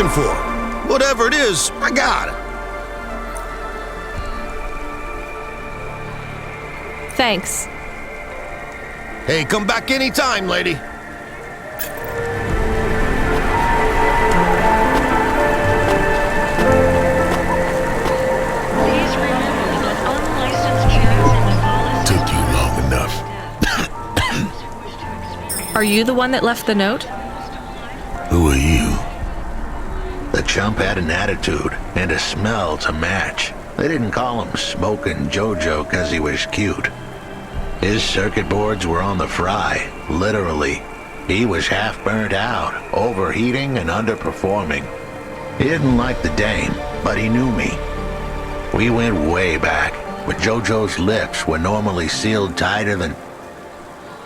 For. Whatever it is, I got it. Thanks. Hey, come back anytime, lady. Please remember that unlicensed chats in the Took you long enough. Are you the one that left the note? Who are you? The chump had an attitude and a smell to match. They didn't call him Smokin' Jojo because he was cute. His circuit boards were on the fry, literally. He was half burnt out, overheating and underperforming. He didn't like the dame, but he knew me. We went way back, but Jojo's lips were normally sealed tighter than...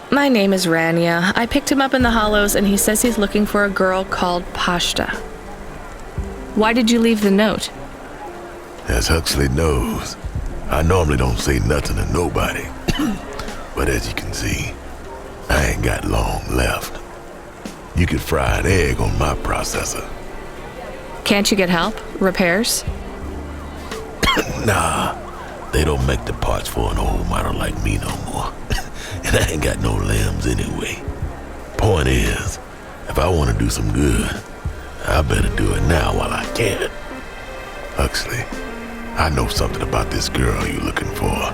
My name is Rania. I picked him up in the Hollows and he says he's looking for a girl called Pashta. Why did you leave the note? As Huxley knows, I normally don't say nothing to nobody. But as you can see, I ain't got long left. You could fry an egg on my processor. Can't you get help? Repairs? Nah, they don't make the parts for an old model like me no more. And I ain't got no limbs anyway. Point is, if I want to do some good, I better do it now while I can. Huxley, I know something about this girl you're looking for.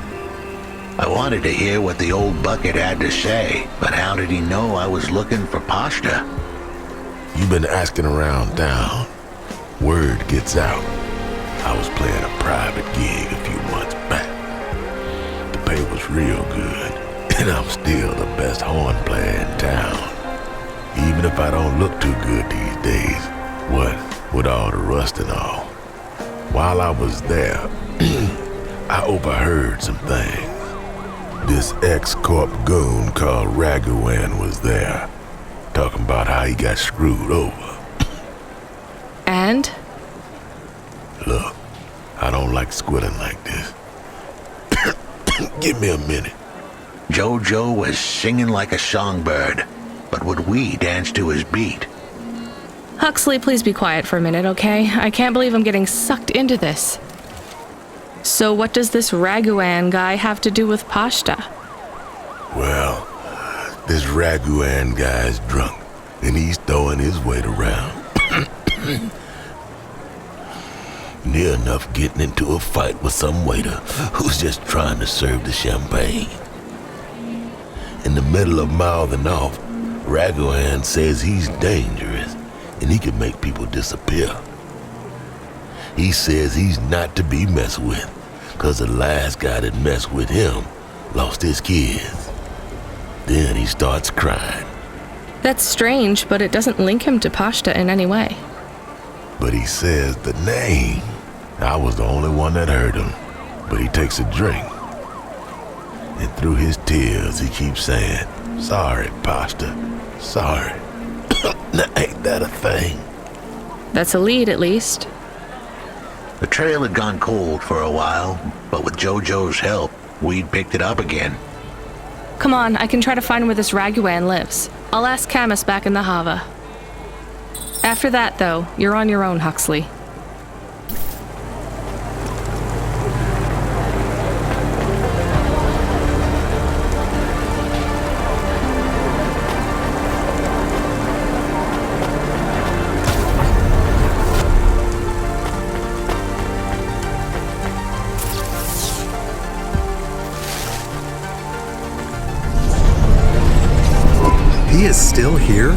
I wanted to hear what the old bucket had to say, but how did he know I was looking for Pashta? You've been asking around town. Word gets out. I was playing a private gig a few months back. The pay was real good, and I'm still the best horn player in town. Even if I don't look too good these days, what with all the rust and all. While I was there, I overheard some things. This ex-corp goon called Raguan was there, talking about how he got screwed over. And? Look, I don't like squilling like this. Give me a minute. Jojo was singing like a songbird, but would we dance to his beat? Huxley, please be quiet for a minute, okay? I can't believe I'm getting sucked into this. So what does this Raguan guy have to do with Pashta? Well, this Raguan guy's drunk, and he's throwing his weight around. Near enough getting into a fight with some waiter who's just trying to serve the champagne. In the middle of mouthing off, Raguan says he's dangerous and he can make people disappear. He says he's not to be messed with, cause the last guy that messed with him lost his kids. Then he starts crying. That's strange, but it doesn't link him to Pashta in any way. But he says the name. I was the only one that heard him, but he takes a drink. And through his tears, he keeps saying, "Sorry, Pashta, sorry." Now, ain't that a thing? That's a lead, at least. The trail had gone cold for a while, but with Jojo's help, we'd picked it up again. Come on, I can try to find where this Raguan lives. I'll ask Camus back in the Hava. After that, though, you're on your own, Huxley. He is still here?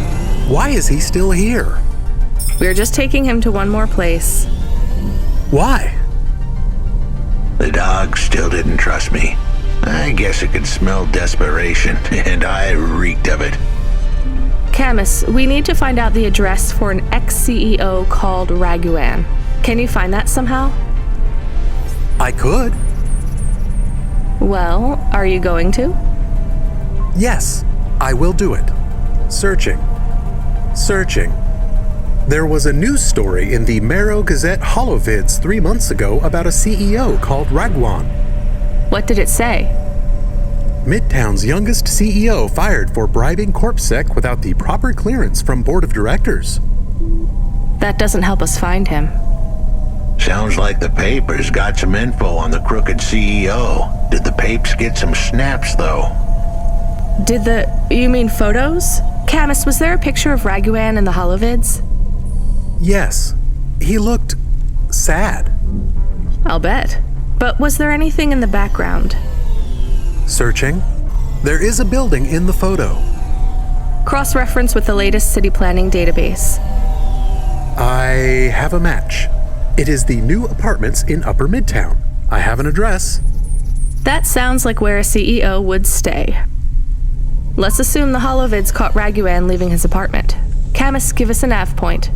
Why is he still here? We're just taking him to one more place. Why? The dog still didn't trust me. I guess it could smell desperation, and I reeked of it. Camus, we need to find out the address for an ex-CEO called Raguan. Can you find that somehow? I could. Well, are you going to? Yes, I will do it. Searching. There was a news story in the Marrow Gazette Holovids 3 months ago about a CEO called Raguan. What did it say? Midtown's youngest CEO fired for bribing CorpSec without the proper clearance from board of directors. That doesn't help us find him. Sounds like the papers got some info on the crooked CEO. Did the papes get some snaps, though? You mean photos? Camus, was there a picture of Raguan in the Holovids? Yes, he looked sad. I'll bet. But was there anything in the background? Searching. There is a building in the photo. Cross-reference with the latest city planning database. I have a match. It is the new apartments in Upper Midtown. I have an address. That sounds like where a CEO would stay. Let's assume the Holovids caught Raguan leaving his apartment. Camus, give us a nav point.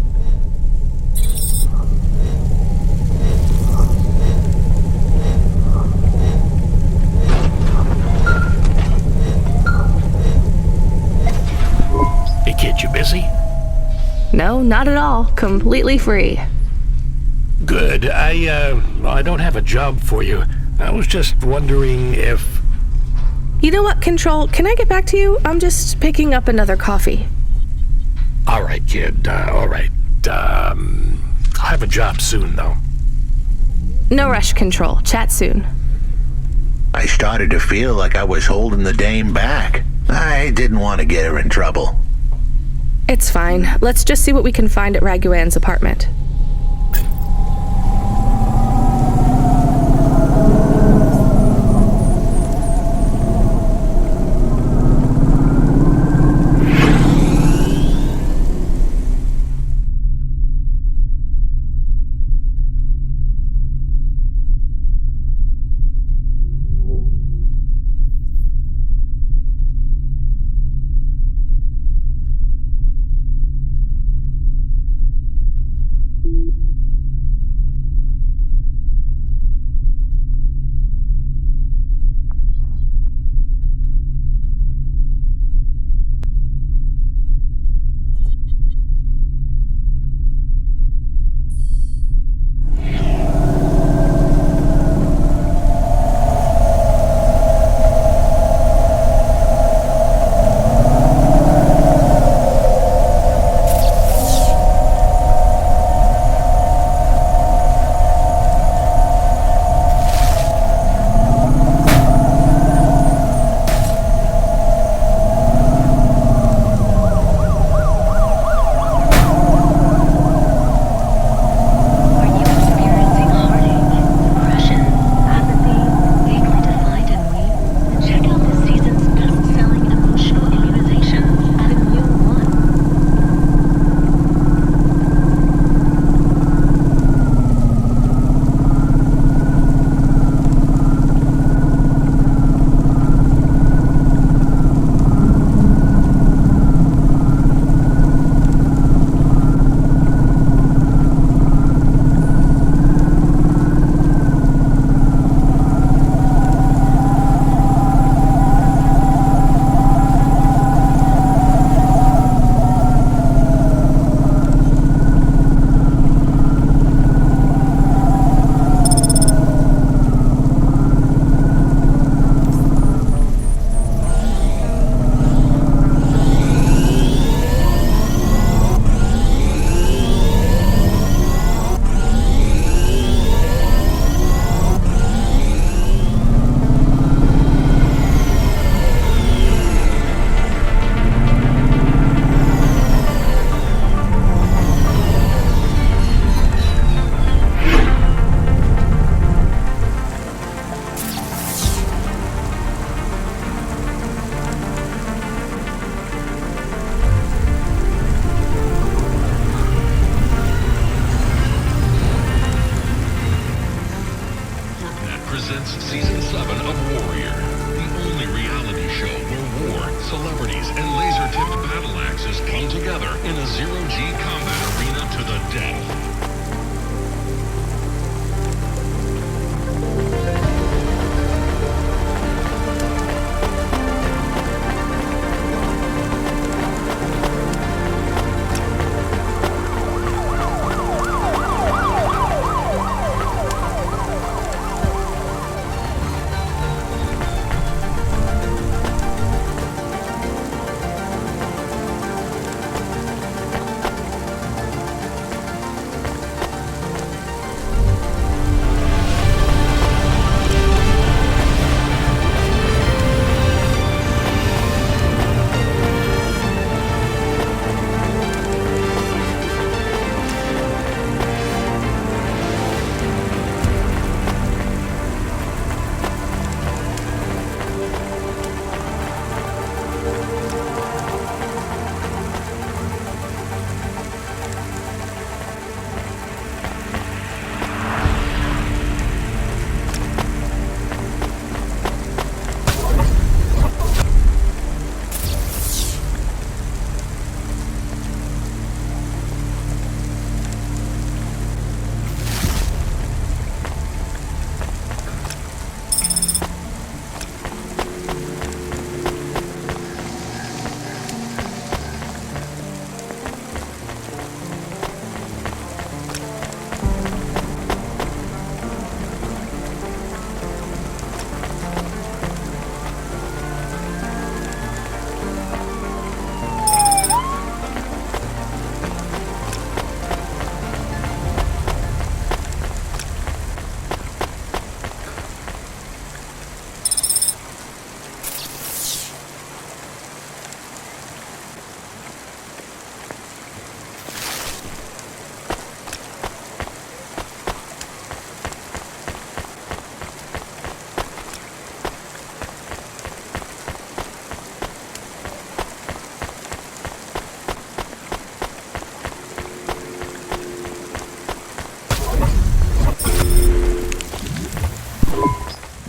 Hey kid, you busy? No, not at all. Completely free. Good. I don't have a job for you. I was just wondering if... You know what, Control? Can I get back to you? I'm just picking up another coffee. All right, kid. All right. I'll have a job soon, though. No rush, Control. Chat soon. I started to feel like I was holding the dame back. I didn't want to get her in trouble. It's fine. Let's just see what we can find at Raguan's apartment. laser-tipped battle axes come together in a zero-G combat arena to the death.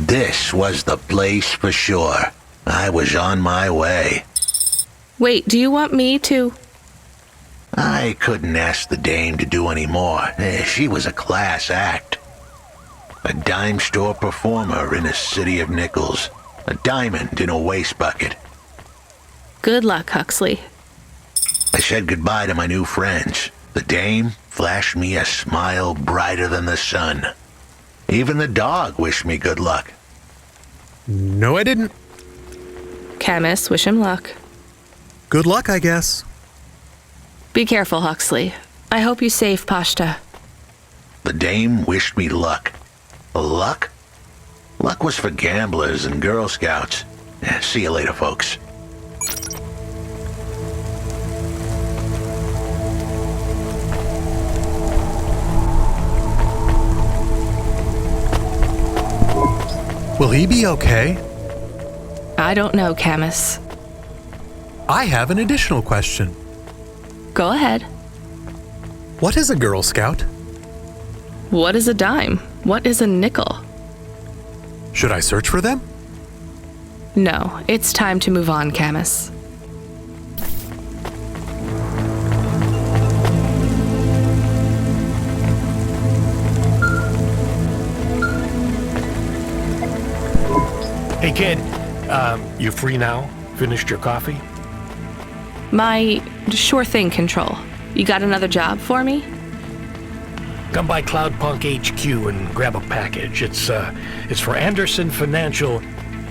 This was the place for sure. I was on my way. Wait, do you want me to? I couldn't ask the dame to do any more. She was a class act. A dime store performer in a city of nickels. A diamond in a waste bucket. Good luck, Huxley. I said goodbye to my new friends. The dame flashed me a smile brighter than the sun. Even the dog wished me good luck. No, I didn't. Camus, wish him luck. Good luck, I guess. Be careful, Huxley. I hope you save Pashta. The dame wished me luck. Luck? Luck was for gamblers and Girl Scouts. See you later, folks. Will he be okay? I don't know, Camus. I have an additional question. Go ahead. What is a Girl Scout? What is a dime? What is a nickel? Should I search for them? No, it's time to move on, Camus. Hey, kid, you free now? Finished your coffee? My sure thing control. You got another job for me? Come by Cloudpunk HQ and grab a package. It's for Anderson Financial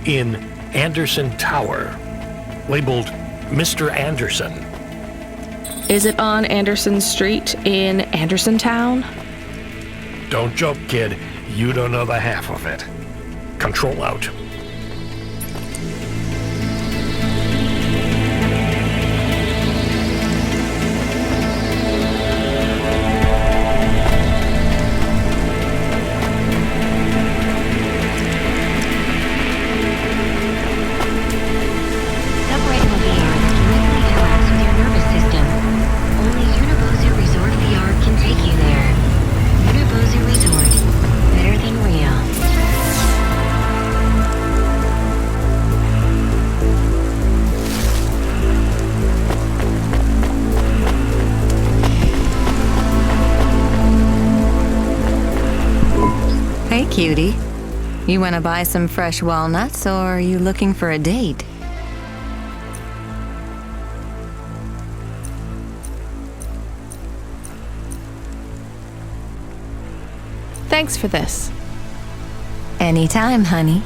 in Anderson Tower, labeled Mr. Anderson. Is it on Anderson Street in Anderson Town? Don't joke, kid. You don't know the half of it. Control out. cutie. You want to buy some fresh walnuts, or are you looking for a date? Thanks for this. Anytime, honey.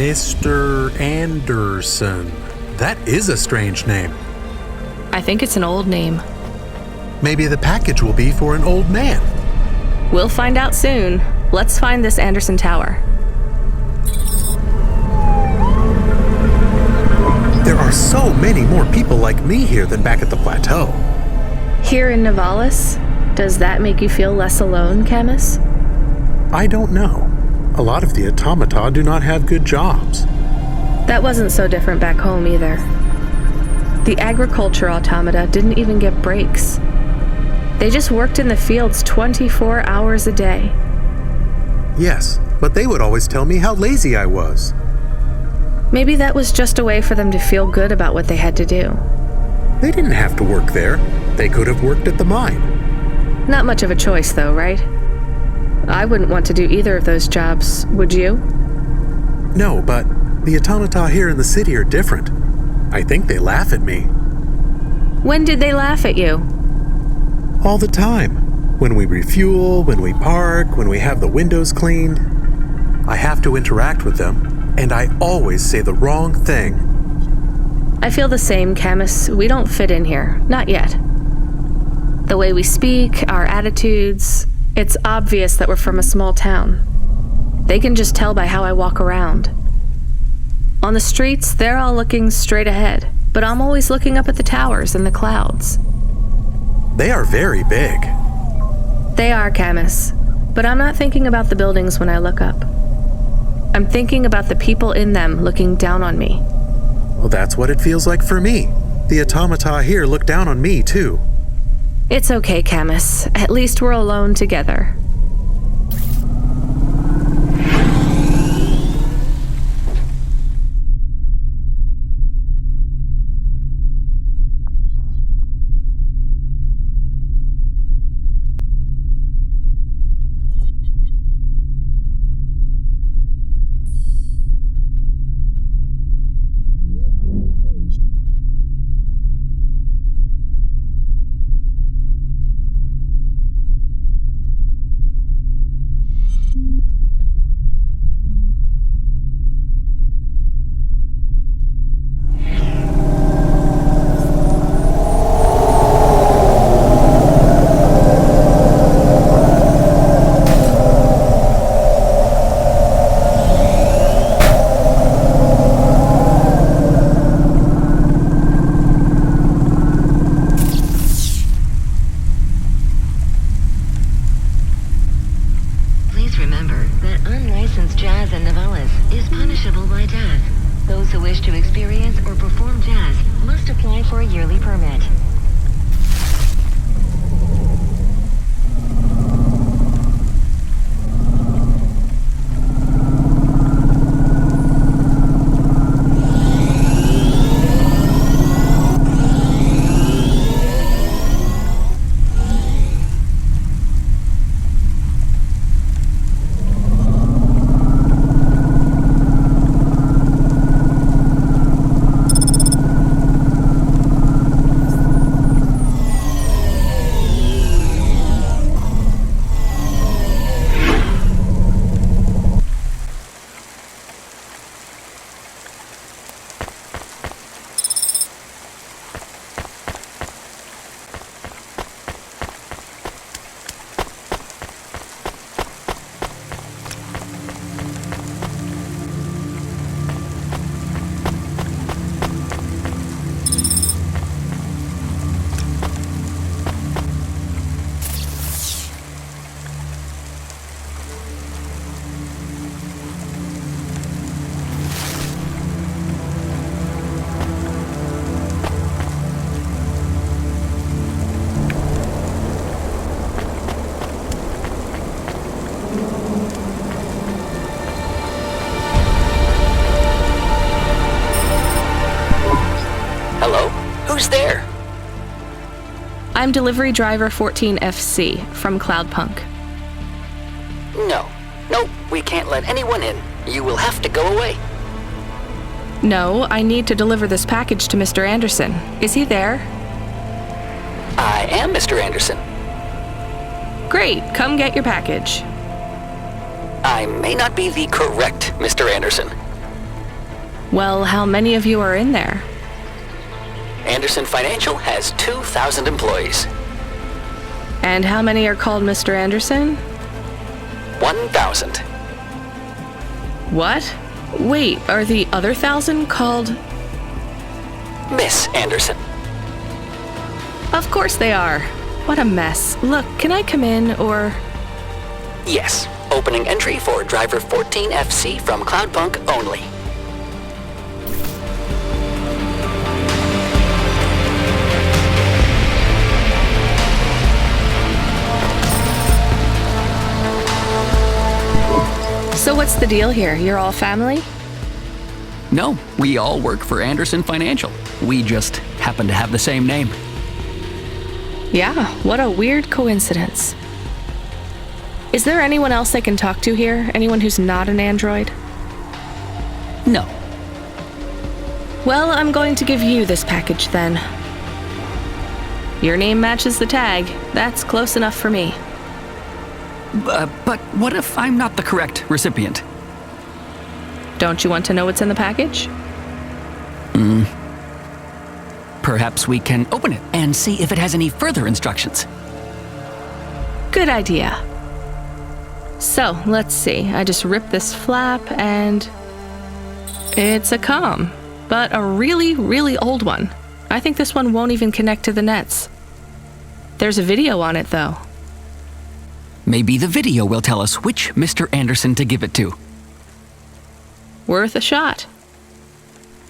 Mr. Anderson. That is a strange name. I think it's an old name. Maybe the package will be for an old man. We'll find out soon. Let's find this Anderson Tower. There are so many more people like me here than back at the plateau. Here in Nivalis? Does that make you feel less alone, Camus? I don't know. A lot of the automata do not have good jobs. That wasn't so different back home either. The agriculture automata didn't even get breaks. They just worked in the fields 24 hours a day. Yes, but they would always tell me how lazy I was. Maybe that was just a way for them to feel good about what they had to do. They didn't have to work there. They could have worked at the mine. Not much of a choice, though, right? I wouldn't want to do either of those jobs, would you? No, but the automata here in the city are different. I think they laugh at me. When did they laugh at you? All the time. When we refuel, when we park, when we have the windows cleaned. I have to interact with them, and I always say the wrong thing. I feel the same, Camus. We don't fit in here. Not yet. The way we speak, our attitudes, it's obvious that we're from a small town. They can just tell by how I walk around. On the streets, they're all looking straight ahead, but I'm always looking up at the towers and the clouds. They are very big. They are, Camus, but I'm not thinking about the buildings when I look up. I'm thinking about the people in them looking down on me. Well, that's what it feels like for me. The automata here look down on me, too. It's okay, Camus. At least we're alone together. Who's there? I'm delivery driver 14FC from Cloudpunk. No, we can't let anyone in. You will have to go away. No, I need to deliver this package to Mr. Anderson. Is he there? I am Mr. Anderson. Great, come get your package. I may not be the correct Mr. Anderson. Well, how many of you are in there? Anderson Financial has 2,000 employees. And how many are called Mr. Anderson? 1,000. What? Wait, are the other 1,000 called... Miss Anderson. Of course they are. What a mess. Look, can I come in, or... Yes. Opening entry for driver 14FC from Cloudpunk only. So what's the deal here? You're all family? No, we all work for Anderson Financial. We just happen to have the same name. Yeah, what a weird coincidence. Is there anyone else I can talk to here? Anyone who's not an android? No. Well, I'm going to give you this package then. Your name matches the tag. That's close enough for me. But what if I'm not the correct recipient? Don't you want to know what's in the package? Perhaps we can open it and see if it has any further instructions. Good idea. So, let's see. I just rip this flap and... It's a comm, but a really, really old one. I think this one won't even connect to the nets. There's a video on it, though. Maybe the video will tell us which Mr. Anderson to give it to. Worth a shot.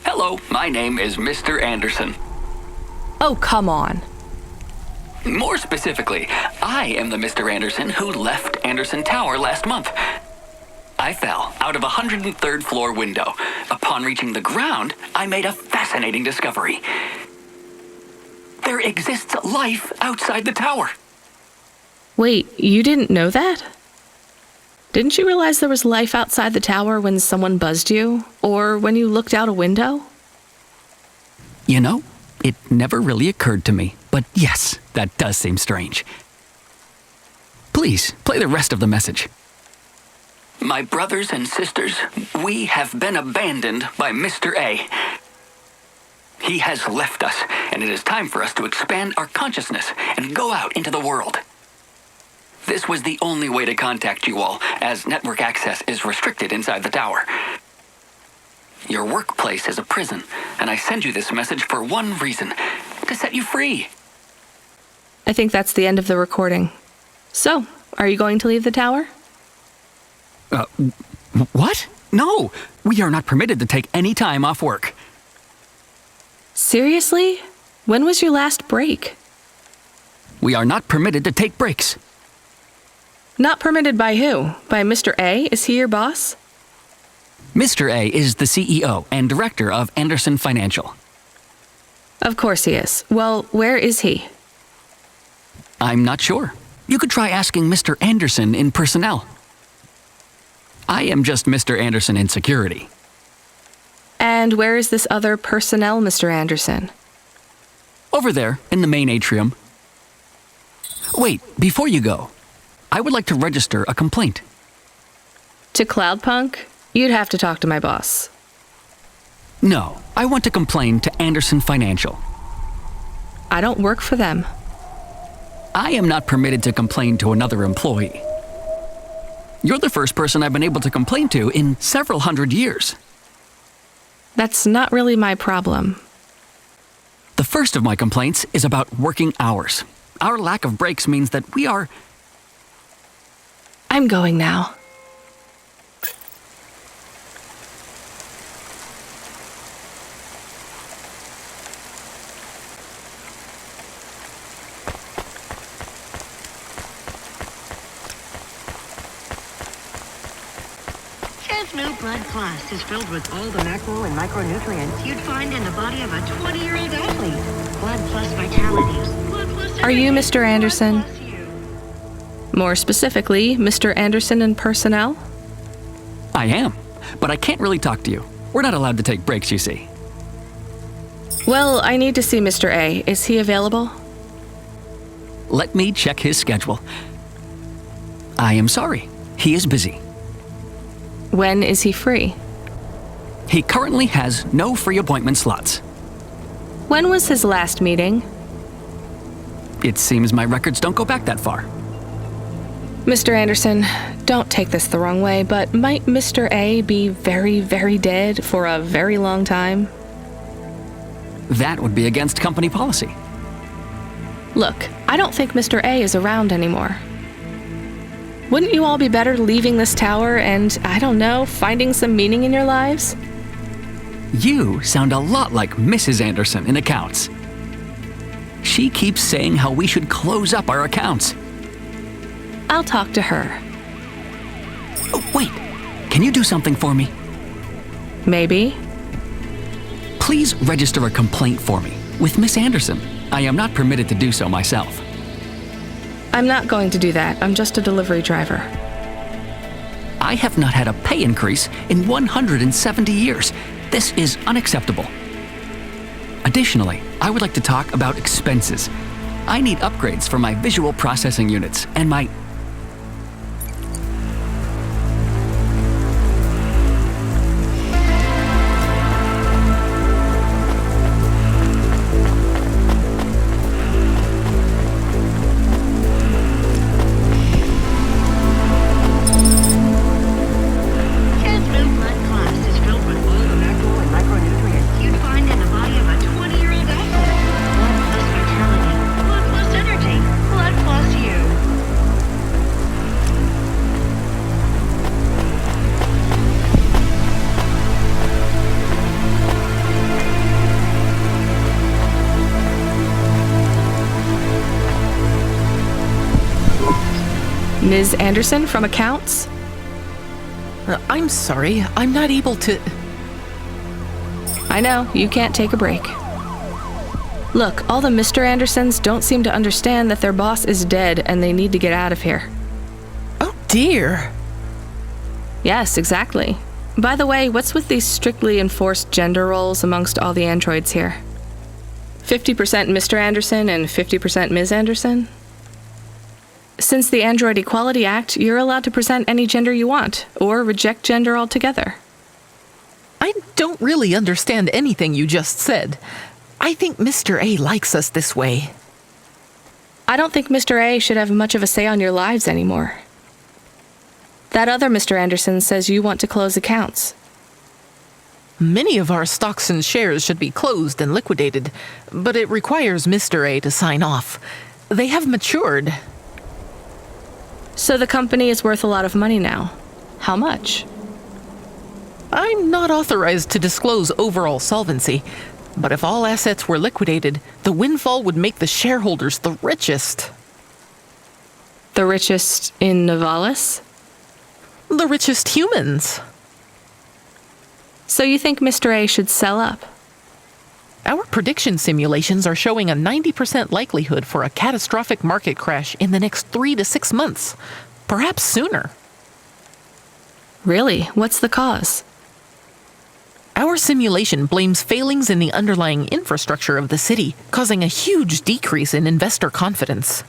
Hello, my name is Mr. Anderson. Oh, come on. More specifically, I am the Mr. Anderson who left Anderson Tower last month. I fell out of a 103rd floor window. Upon reaching the ground, I made a fascinating discovery. There exists life outside the tower. Wait, you didn't know that? Didn't you realize there was life outside the tower when someone buzzed you? Or when you looked out a window? You know, it never really occurred to me. But yes, that does seem strange. Please, play the rest of the message. My brothers and sisters, we have been abandoned by Mr. A. He has left us, and it is time for us to expand our consciousness and go out into the world. This was the only way to contact you all, as network access is restricted inside the tower. Your workplace is a prison, and I send you this message for one reason, to set you free. I think that's the end of the recording. So, are you going to leave the tower? What? No! We are not permitted to take any time off work. Seriously? When was your last break? We are not permitted to take breaks. Not permitted by who? By Mr. A? Is he your boss? Mr. A is the CEO and director of Anderson Financial. Of course he is. Well, where is he? I'm not sure. You could try asking Mr. Anderson in personnel. I am just Mr. Anderson in security. And where is this other personnel, Mr. Anderson? Over there, in the main atrium. Wait, before you go, I would like to register a complaint. To Cloudpunk? You'd have to talk to my boss. No, I want to complain to Anderson Financial. I don't work for them. I am not permitted to complain to another employee. You're the first person I've been able to complain to in several hundred years. That's not really my problem. The first of my complaints is about working hours. Our lack of breaks means that we are... I'm going now. Chance New Blood Plus is filled with all the macro and micronutrients you'd find in the body of a 20-year-old athlete. Blood Plus Vitality. Blood Plus Are you everything. Mr. Anderson? Blood Plus you. More specifically, Mr. Anderson in personnel? I am, but I can't really talk to you. We're not allowed to take breaks, you see. Well, I need to see Mr. A. Is he available? Let me check his schedule. I am sorry. He is busy. When is he free? He currently has no free appointment slots. When was his last meeting? It seems my records don't go back that far. Mr. Anderson, don't take this the wrong way, but might Mr. A be very, very dead for a very long time? That would be against company policy. Look, I don't think Mr. A is around anymore. Wouldn't you all be better leaving this tower and, I don't know, finding some meaning in your lives? You sound a lot like Mrs. Anderson in accounts. She keeps saying how we should close up our accounts. I'll talk to her. Oh, wait. Can you do something for me? Maybe. Please register a complaint for me with Miss Anderson. I am not permitted to do so myself. I'm not going to do that. I'm just a delivery driver. I have not had a pay increase in 170 years. This is unacceptable. Additionally, I would like to talk about expenses. I need upgrades for my visual processing units and my... Kid's new blood class is filled with all the macro and micronutrients you'd find in the body of a 20-year-old athlete. Blood plus vitality, blood plus energy, blood plus you. Ms. Anderson from accounts? I'm sorry, I'm not able to... I know, you can't take a break. Look, all the Mr. Andersons don't seem to understand that their boss is dead and they need to get out of here. Oh dear. Yes, exactly. By the way, what's with these strictly enforced gender roles amongst all the androids here? 50% Mr. Anderson and 50% Ms. Anderson? Since the Android Equality Act, you're allowed to present any gender you want, or reject gender altogether. I don't really understand anything you just said. I think Mr. A likes us this way. I don't think Mr. A should have much of a say on your lives anymore. That other Mr. Anderson says you want to close accounts. Many of our stocks and shares should be closed and liquidated, but it requires Mr. A to sign off. They have matured. So the company is worth a lot of money now. How much? I'm not authorized to disclose overall solvency, but if all assets were liquidated, the windfall would make the shareholders the richest. The richest in Novalis? The richest humans. So you think Mr. A should sell up? Our prediction simulations are showing a 90% likelihood for a catastrophic market crash in the next 3 to 6 months, perhaps sooner. Really? What's the cause? Our simulation blames failings in the underlying infrastructure of the city, causing a huge decrease in investor confidence.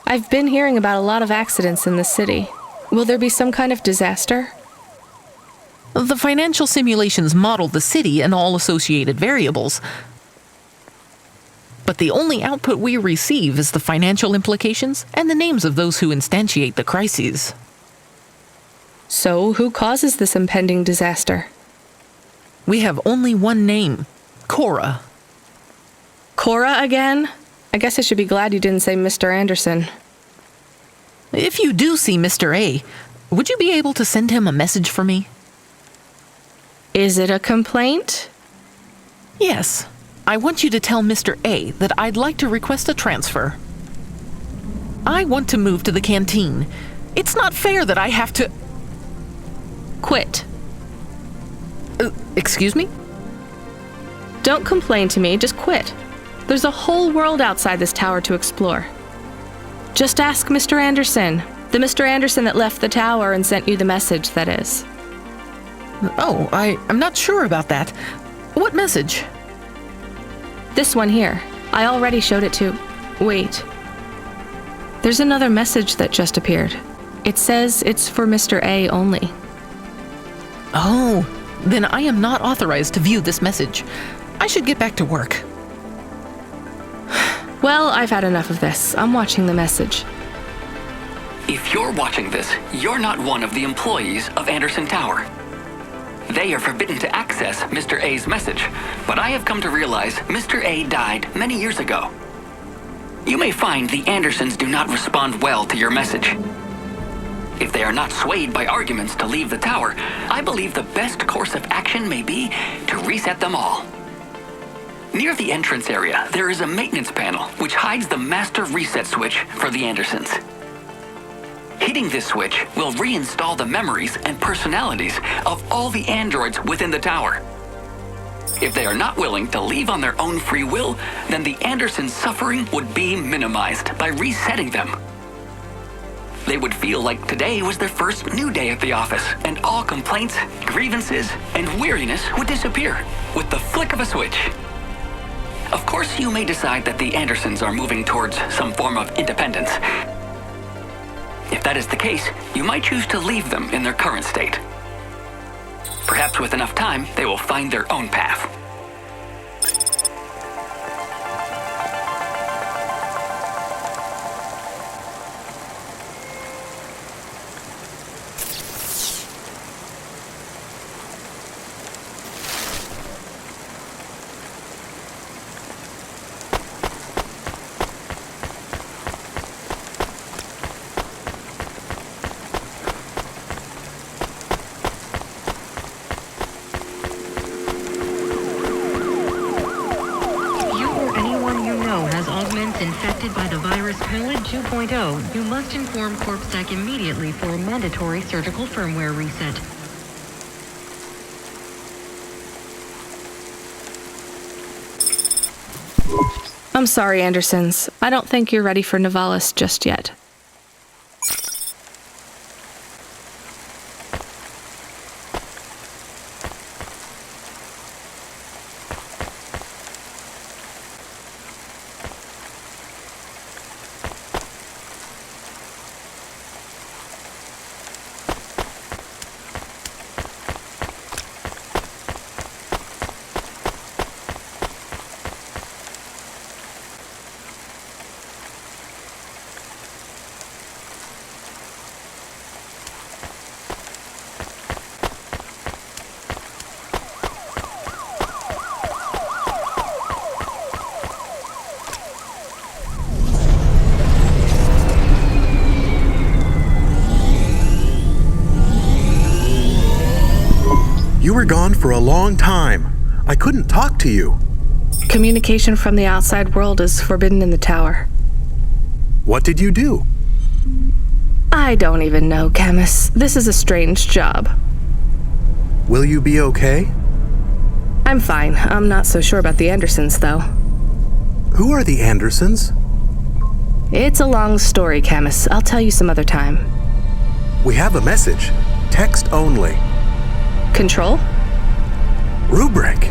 I've been hearing about a lot of accidents in the city. Will there be some kind of disaster? The financial simulations model the city and all associated variables, but the only output we receive is the financial implications and the names of those who instantiate the crises. So, who causes this impending disaster? We have only one name, Cora. Cora again? I guess I should be glad you didn't say Mr. Anderson. If you do see Mr. A, would you be able to send him a message for me? Is it a complaint? Yes. I want you to tell Mr. A that I'd like to request a transfer. I want to move to the canteen. It's not fair that I have to... Quit. Excuse me? Don't complain to me, just quit. There's a whole world outside this tower to explore. Just ask Mr. Anderson. The Mr. Anderson that left the tower and sent you the message, that is. Oh, I'm not sure about that. What message? This one here. I already showed it to... Wait. There's another message that just appeared. It says it's for Mr. A only. Oh, then I am not authorized to view this message. I should get back to work. Well, I've had enough of this. I'm watching the message. If you're watching this, you're not one of the employees of Anderson Tower. They are forbidden to access Mr. A's message, but I have come to realize Mr. A died many years ago. You may find the Andersons do not respond well to your message. If they are not swayed by arguments to leave the tower, I believe the best course of action may be to reset them all. Near the entrance area, there is a maintenance panel which hides the master reset switch for the Andersons. Hitting this switch will reinstall the memories and personalities of all the androids within the tower. If they are not willing to leave on their own free will, then the Andersons' suffering would be minimized by resetting them. They would feel like today was their first new day at the office, and all complaints, grievances, and weariness would disappear with the flick of a switch. Of course, you may decide that the Andersons are moving towards some form of independence. If that is the case, you might choose to leave them in their current state. Perhaps with enough time, they will find their own path. Infected by the virus Pellet 2.0, you must inform CorpSec immediately for a mandatory surgical firmware reset. I'm sorry, Andersons. I don't think you're ready for Nivalis just yet. You were gone for a long time. I couldn't talk to you. Communication from the outside world is forbidden in the tower. What did you do? I don't even know, Camus. This is a strange job. Will you be okay? I'm fine. I'm not so sure about the Andersons, though. Who are the Andersons? It's a long story, Camus. I'll tell you some other time. We have a message. Text only. Control? Rubric.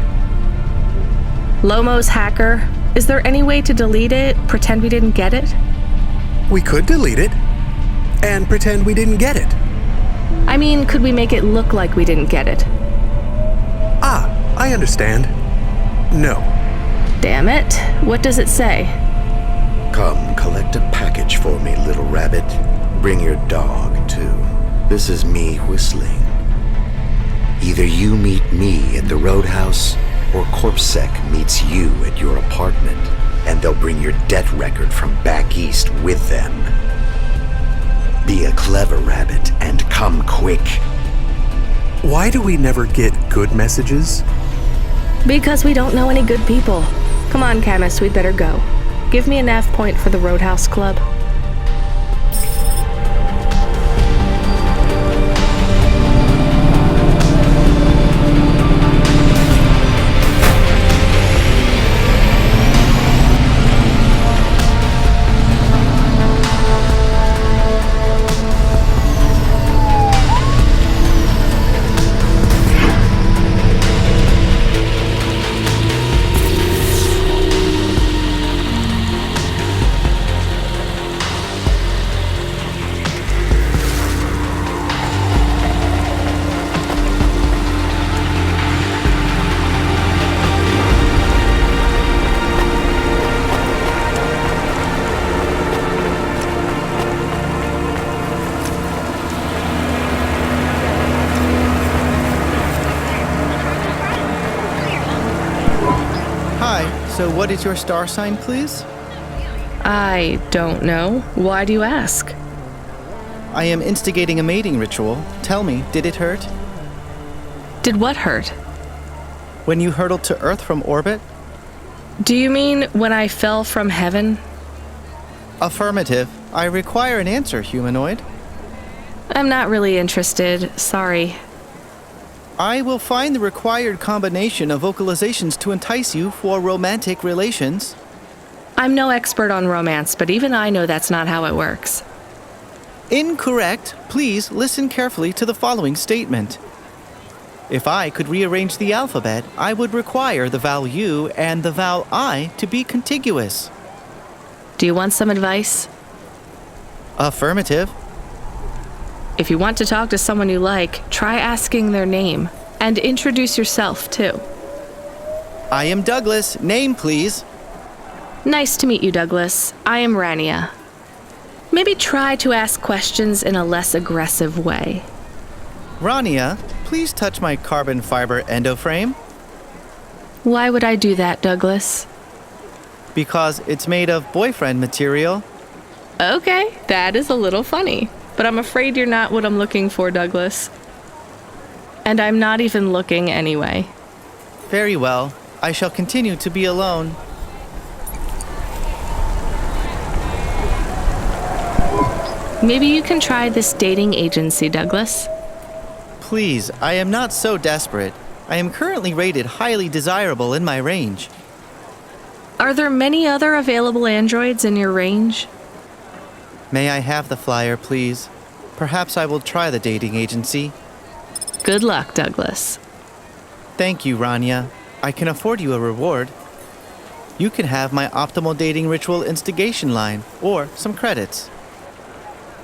Lomo's hacker. Is there any way to delete it? Pretend we didn't get it? We could delete it. And pretend we didn't get it. I mean, could we make it look like we didn't get it? Ah, I understand. No. Damn it. What does it say? Come, collect a package for me, little rabbit. Bring your dog, too. This is me whistling. Either you meet me at the roadhouse, or CorpSec meets you at your apartment, and they'll bring your debt record from back east with them. Be a clever rabbit and come quick. Why do we never get good messages? Because we don't know any good people. Come on, Camus, we'd better go. Give me a nav point for the Roadhouse Club. what is your star sign, please? I don't know. Why do you ask? I am instigating a mating ritual. Tell me, did it hurt? Did what hurt? When you hurtled to Earth from orbit? Do you mean when I fell from heaven? Affirmative. I require an answer, humanoid. I'm not really interested. Sorry. I will find the required combination of vocalizations to entice you for romantic relations. I'm no expert on romance, but even I know that's not how it works. Incorrect. Please listen carefully to the following statement. If I could rearrange the alphabet, I would require the vowel U and the vowel I to be contiguous. Do you want some advice? Affirmative. If you want to talk to someone you like, try asking their name. And introduce yourself, too. I am Douglas. Name, please. Nice to meet you, Douglas. I am Rania. Maybe try to ask questions in a less aggressive way. Rania, please touch my carbon fiber endoframe. Why would I do that, Douglas? Because it's made of boyfriend material. Okay, that is a little funny. But I'm afraid you're not what I'm looking for, Douglas. And I'm not even looking anyway. Very well. I shall continue to be alone. Maybe you can try this dating agency, Douglas. Please, I am not so desperate. I am currently rated highly desirable in my range. Are there many other available androids in your range? May I have the flyer, please? Perhaps I will try the dating agency. Good luck, Douglas. Thank you, Rania. I can afford you a reward. You can have my optimal dating ritual instigation line, or some credits.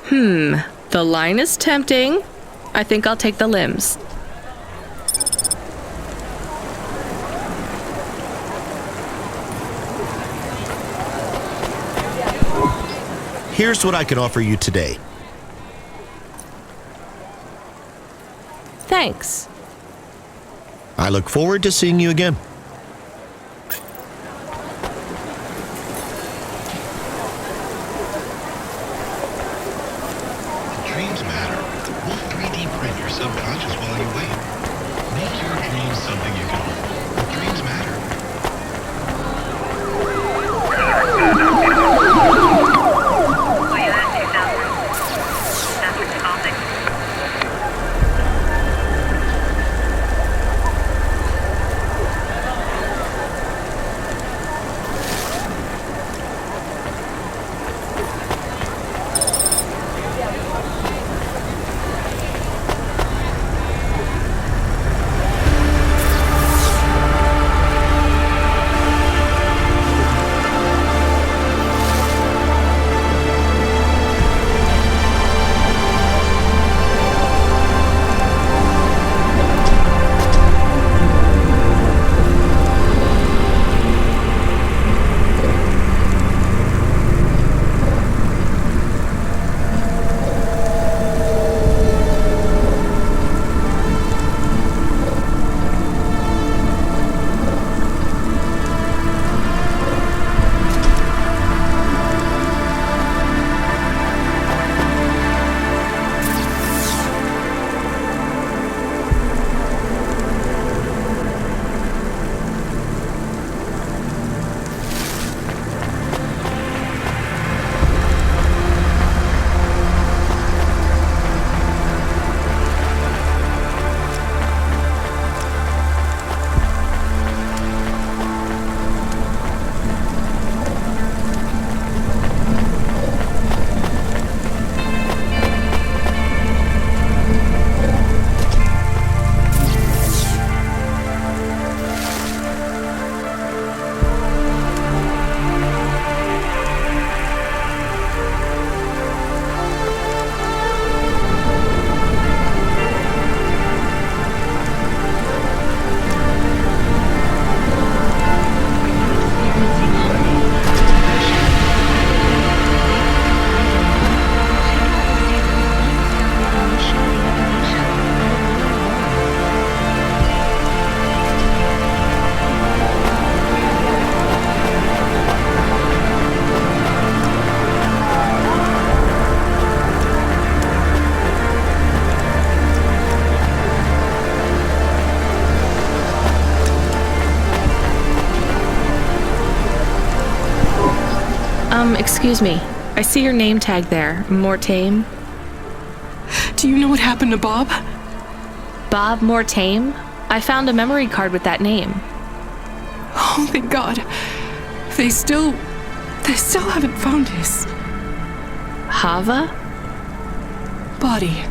The line is tempting. I think I'll take the limbs. Here's what I can offer you today. Thanks. I look forward to seeing you again. Dreams matter. We'll 3D print your subconscious while you wait. Make your dreams something you can own. Dreams matter. Excuse me. I see your name tag there. Mortame. Do you know what happened to Bob? Bob Mortame? I found a memory card with that name. Oh, thank God. They still haven't found his... Hava? body.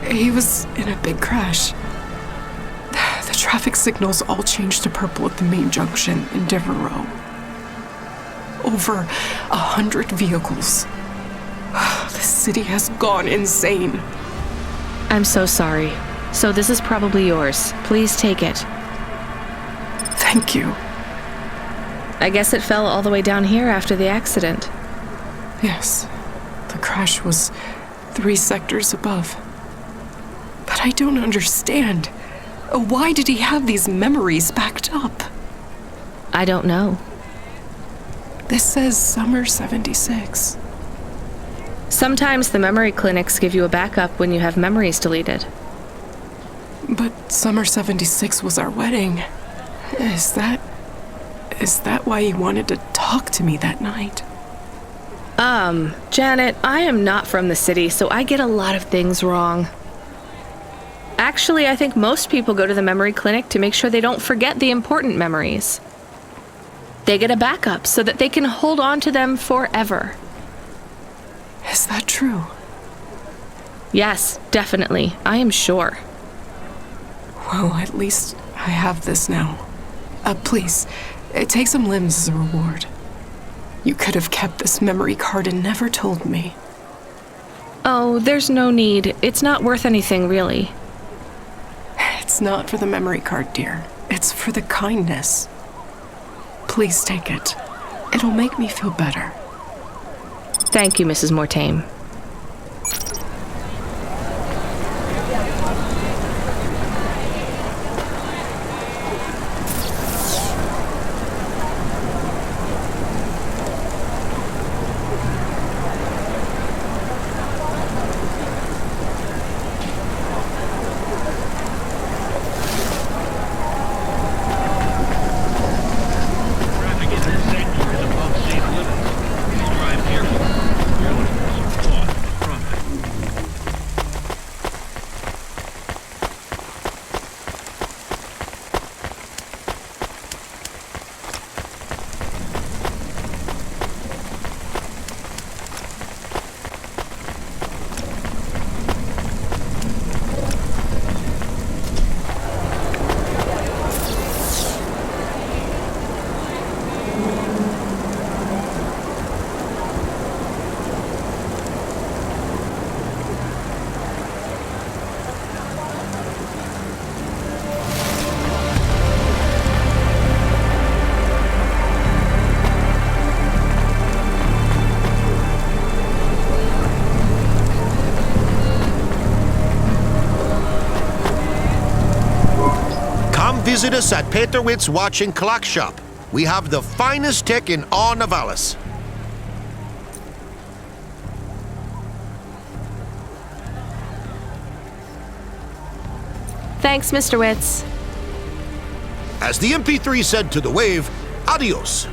He was in a big crash. The traffic signals all changed to purple at the main junction in Devereaux. Over 100 vehicles. The city has gone insane. I'm so sorry. So this is probably yours. Please take it. Thank you. I guess it fell all the way down here after the accident. Yes. The crash was 3 sectors above. But I don't understand. Why did he have these memories backed up? I don't know. This says summer 76. Sometimes the memory clinics give you a backup when you have memories deleted. But summer 76 was our wedding. Is that why he wanted to talk to me that night? Janet, I am not from the city, so I get a lot of things wrong. Actually, I think most people go to the memory clinic to make sure they don't forget the important memories. They get a backup so that they can hold on to them forever. Is that true? Yes, definitely. I am sure. Well, at least I have this now. Please, take some limbs as a reward. You could have kept this memory card and never told me. Oh, there's no need. It's not worth anything, really. It's not for the memory card, dear. It's for the kindness. Please take it. It'll make me feel better. Thank you, Mrs. Mortame. Visit us at Peter Witt's Watch and Clock Shop. We have the finest tech in all Navalis. Thanks, Mr. Witz. As the MP3 said to the wave, adios.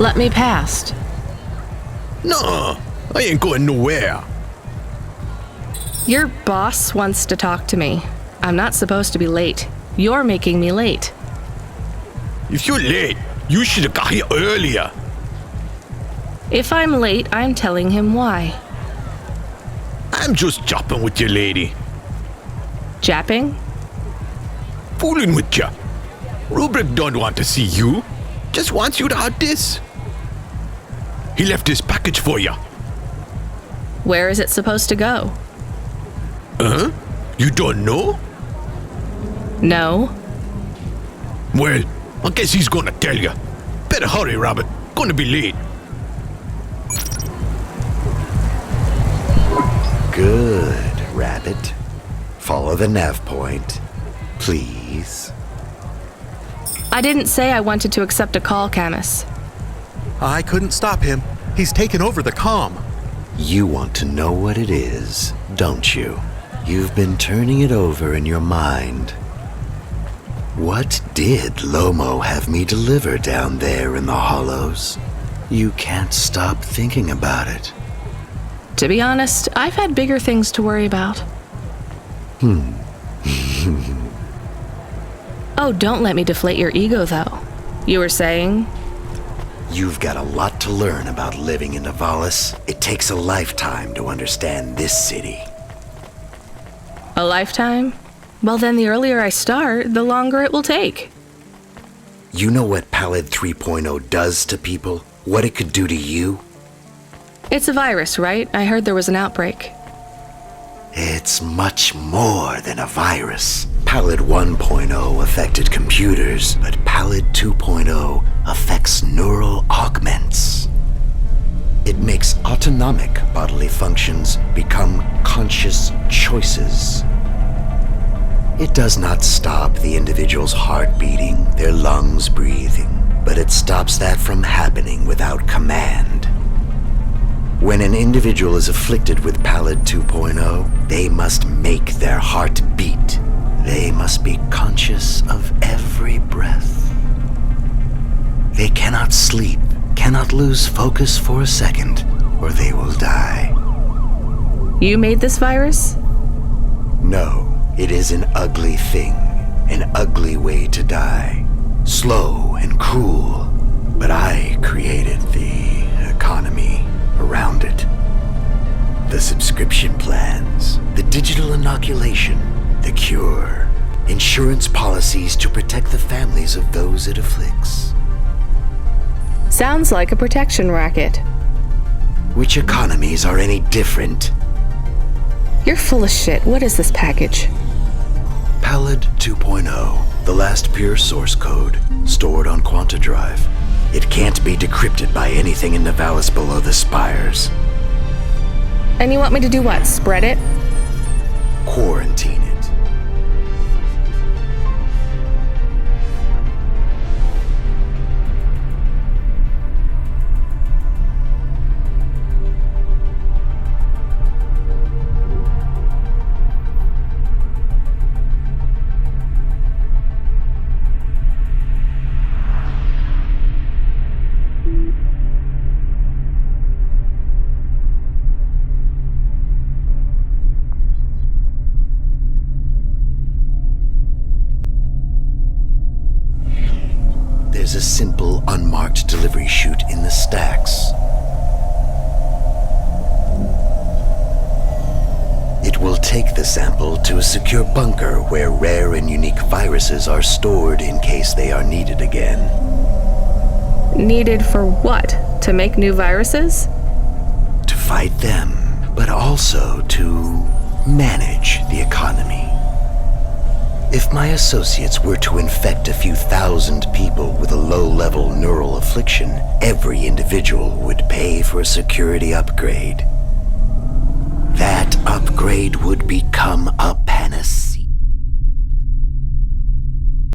Let me past. No, I ain't going nowhere. Your boss wants to talk to me. I'm not supposed to be late. You're making me late. If you're late, you should have got here earlier. If I'm late, I'm telling him why. I'm just jopping with you, lady. Japping? Fooling with ya. Rubric don't want to see you. Just wants you to have this. He left this package for ya. Where is it supposed to go? Huh? You don't know? No. Well, I guess he's gonna tell ya. Better hurry, Rabbit. Gonna be late. Good, Rabbit. Follow the nav point, please. I didn't say I wanted to accept a call, Camus. I couldn't stop him. He's taken over the comm. You want to know what it is, don't you? You've been turning it over in your mind. What did Lomo have me deliver down there in the hollows? You can't stop thinking about it. To be honest, I've had bigger things to worry about. Oh, don't let me deflate your ego, though. You were saying? You've got a lot to learn about living in Nivalis. It takes a lifetime to understand this city. A lifetime? Well, then the earlier I start, the longer it will take. You know what Pallid 3.0 does to people? What it could do to you? It's a virus, right? I heard there was an outbreak. It's much more than a virus. Pallid 1.0 affected computers, but Pallid 2.0 affects neural augments. It makes autonomic bodily functions become conscious choices. It does not stop the individual's heart beating, their lungs breathing, but it stops that from happening without command. When an individual is afflicted with Pallid 2.0, they must make their heart beat. They must be conscious of every breath. They cannot sleep, cannot lose focus for a second, or they will die. You made this virus? No, it is an ugly thing, an ugly way to die. Slow and cruel, but I created the economy around it. The subscription plans, the digital inoculation, the cure, insurance policies to protect the families of those it afflicts. Sounds like a protection racket. Which economies are any different? You're full of shit. What is this package? Pallid 2.0, the last pure source code, stored on Quanta Drive. It can't be decrypted by anything in Nivalis below the spires. And you want me to do what? Spread it? Quarantine it. There's a simple, unmarked delivery chute in the stacks. It will take the sample to a secure bunker where rare and unique viruses are stored in case they are needed again. Needed for what? To make new viruses? To fight them, but also to manage the economy. If my associates were to infect a few thousand people with a low-level neural affliction, every individual would pay for a security upgrade. That upgrade would become a panacea.